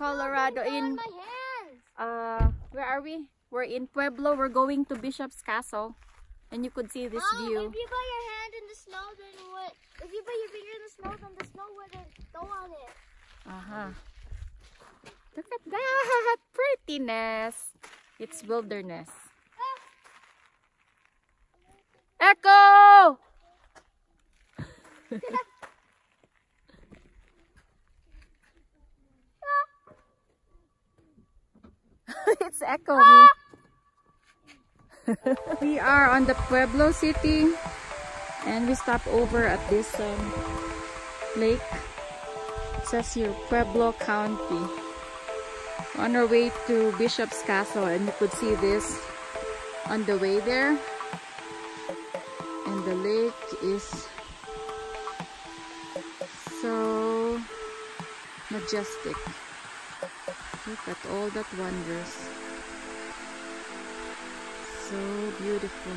Colorado. In where are we? We're in Pueblo. We're going to Bishop's Castle, and you could see this view. If you put your hand in the snow, then what? If you put your finger in the snow, then the snow wouldn't go on it. Look at that prettiness. It's wilderness. Echo! It's Echo. We are on the Pueblo City, and we stop over at this lake. It says here Pueblo County. On our way to Bishop's Castle, and you could see this on the way there. And the lake is so majestic. Look at all that wonders. So beautiful.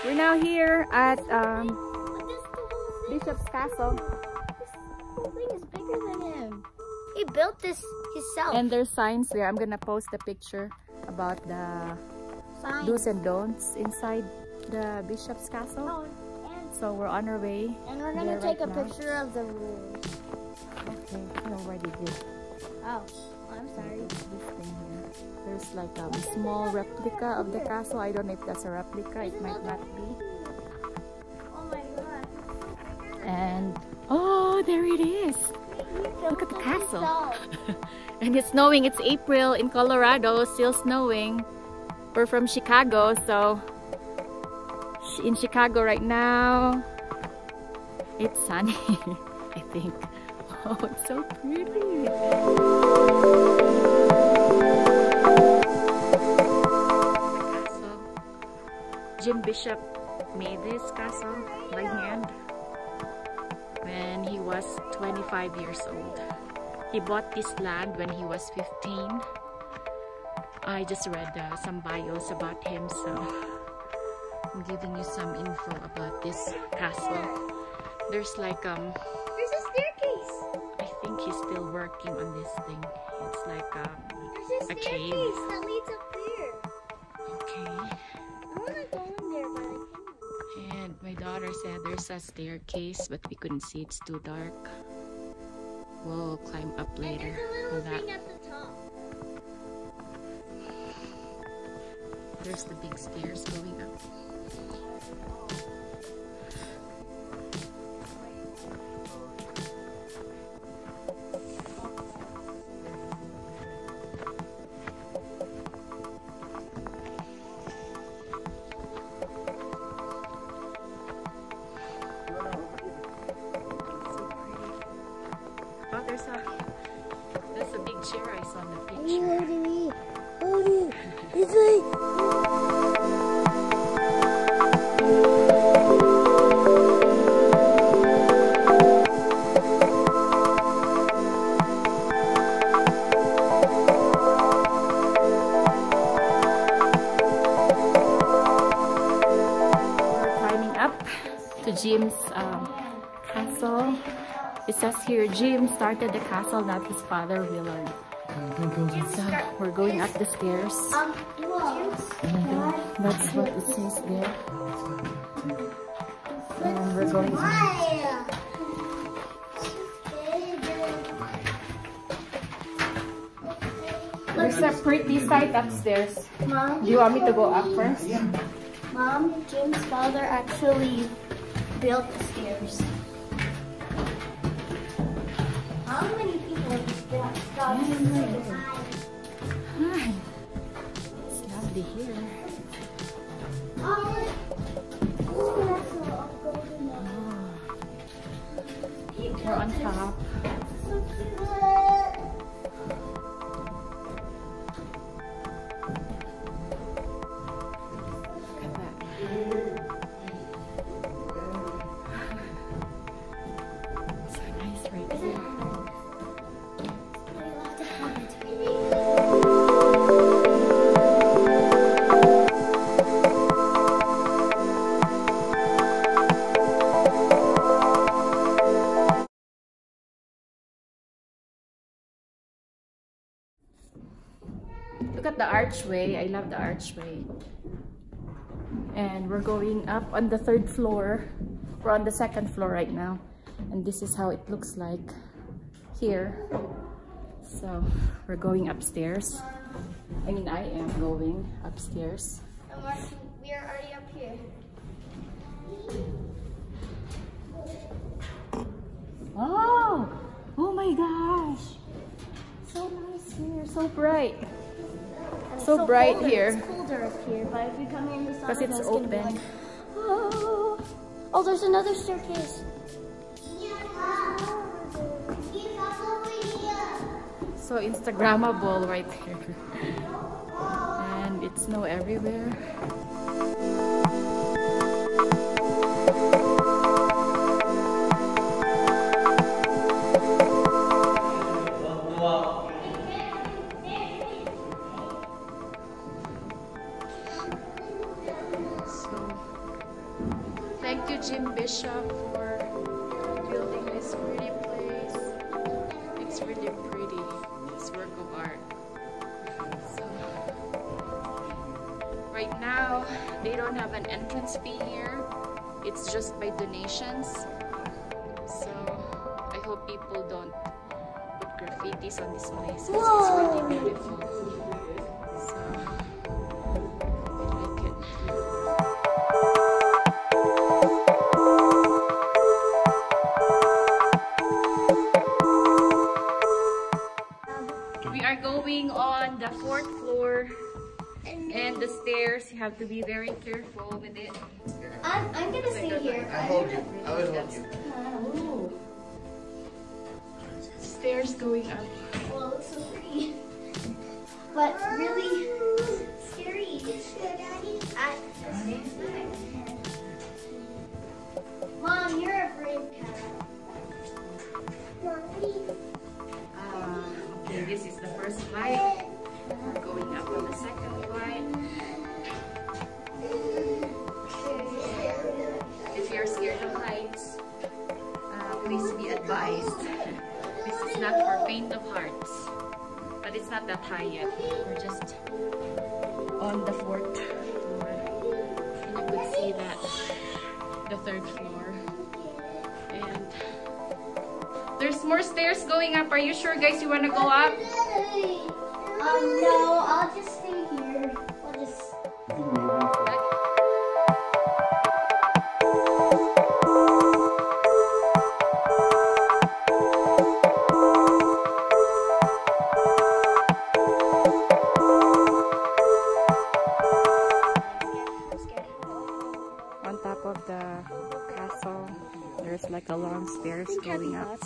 We're now here at Bishop's Castle. This thing is bigger than him. He built this himself. And there's signs there. I'm gonna post a picture about the do's and don'ts inside the Bishop's Castle. Oh, so we're on our way. And we're gonna take a picture of the rules. Okay, I already did. Oh, I'm sorry. This thing here. There's like a small replica of the castle. I don't know if that's a replica. It might not be. Oh my god. And oh, there it is. Look at the castle. And it's snowing. It's April in Colorado. Still snowing. We're from Chicago, so in Chicago right now it's sunny. I think. Oh, it's so pretty. Jim Bishop made this castle by hand when he was 25 years old. He bought this land when he was 15. I just read some bios about him, so I'm giving you some info about this castle. There's like there's a staircase. I think he's still working on this thing. It's like there's a cave. staircase that leads up there. Okay. I wanna go in there, but I can't. And my daughter said there's a staircase, but we couldn't see. It's too dark. We'll climb up later. And there's a on little that. thing at the top. There's the big stairs going up. Oh, there's a big chair I saw in the picture. It's like... We're climbing up to Jim's castle. It says here Jim started the castle, not his father Willard. So we're going up the stairs. And that's what it says there. And we're going up. There's a pretty sight upstairs. Mom, Do you want me to go up first? Mom, Jim's father actually built the stairs. How many people have built stairs? Hi. It's lovely here. We're on top. Look at the archway. I love the archway. And we're going up on the 3rd floor. We're on the 2nd floor right now. And this is how it looks like here. So we're going upstairs. I mean, I am going upstairs. We are already up here. Oh! Oh my gosh! So nice here. So bright. So bright colder. here. It's colder up here, but if you come in the summer, Because it's gonna be open. like, oh. Oh, there's another staircase. So Instagrammable right there. And it's snow everywhere. Thank you, Jim Bishop, for building this pretty place. It's really pretty, this work of art. So, right now, they don't have an entrance fee here. It's just by donations. So, I hope people don't put graffitis on this place. It's really beautiful. So, I like it. We are going on the 4th floor, and the stairs, you have to be very careful with it. I'm gonna stay here. I hold you. I will hold you. Ooh. Stairs going up. Well, it looks so pretty, but really scary. Mom, you're a brave cat. Okay, this is the first flight. We're going up on the 2nd flight. If you're scared of heights, please be advised. This is not for faint of hearts. But it's not that high yet. We're just on the 4th floor. And you could see that the 3rd floor. And there's more stairs going up. Are you sure, guys, you want to go up? No, I'll just stay here. I'll just... On top of the castle, there's like a long stairs going up.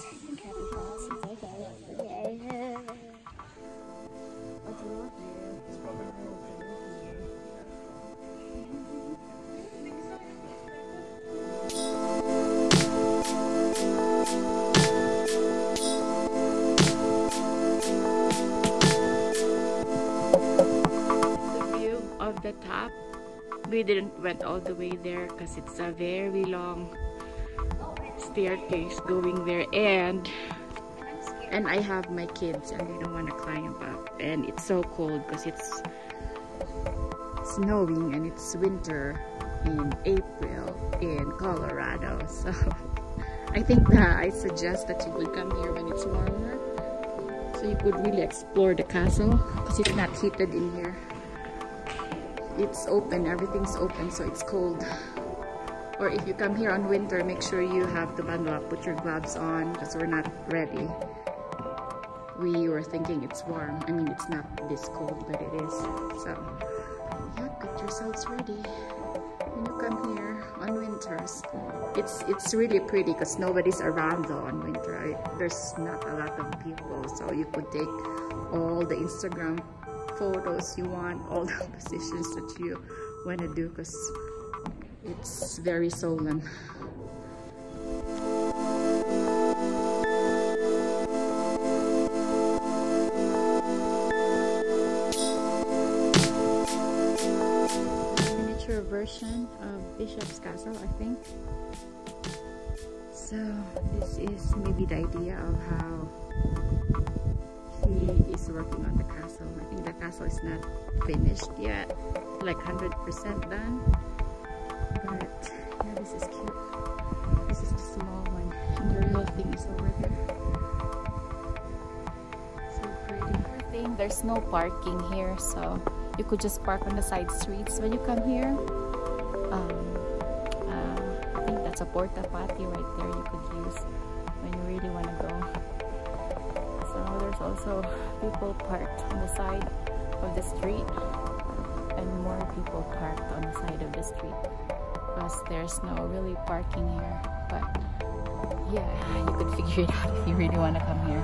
The view of the top. We didn't went all the way there because it's a very long staircase going there, and I have my kids and they don't want to climb up, and it's so cold because it's snowing and it's winter in April in Colorado. So I think that I suggest that you would come here when it's warmer, so you could really explore the castle, because it's not heated in here. It's open, everything's open, so it's cold. Or if you come here on winter, make sure you have to bundle up, put your gloves on, because we're not ready. We were thinking it's warm. I mean, it's not this cold, but it is. So yeah, get yourselves ready when you come here on winters. It's really pretty because nobody's around though on winter. There's not a lot of people, so you could take all the Instagram photos you want, all the positions that you want to do, because it's very solemn. Miniature version of Bishop's Castle, I think. So this is maybe the idea of how he is working on the castle. I think the castle is not finished yet, like 100% done. But yeah, this is cute. This is the small one, and the real thing is over there. So pretty. There's no parking here, so you could just park on the side streets when you come here. I think that's a porta potty right there you could use when you really want to go. So there's also people parked on the side of the street, and more people parked on the side of the street, because there's no really parking here. But yeah, you could figure it out if you really want to come here.